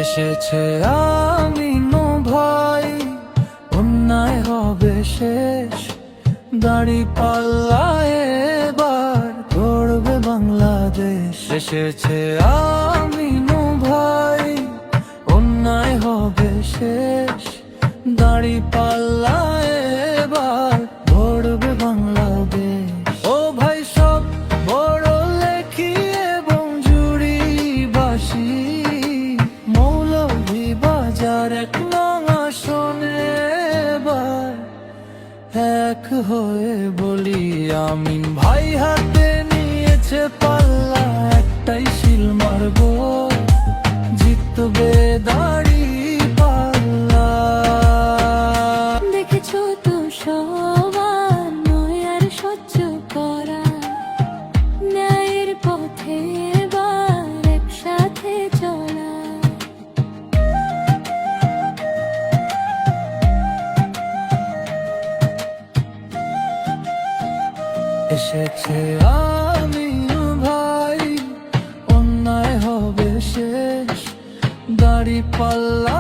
এসেছে আমিনু ভাই, অন্যায় হবে শেষ, দাঁড়িপাল্লা এবার গড়বে বাংলাদেশ। এসেছে আমিনু ভাই, অন্যায় হবে শেষ, দাঁড়িপাল্লা এবার গড়বে বাংলাদেশ। ও ভাই সব বড় লেখি এবং জুড়িবাসী, মৌলভীবাজার ১ নং আসনে এবার এক হয়ে বলি আমিন ভাই। হাতে নিয়েছে পাল্লা, একটাই শিল মারবো, জিতবে দাঁড়িপাল্লা। দেখেছো তো সবার নয় আর সহ্য করা, ন্যায়ের পথে এবার একসাথে চলা। এসেছে আমিনু ভাই, অন্যায় হবে শেষ, দাঁড়িপাল্লা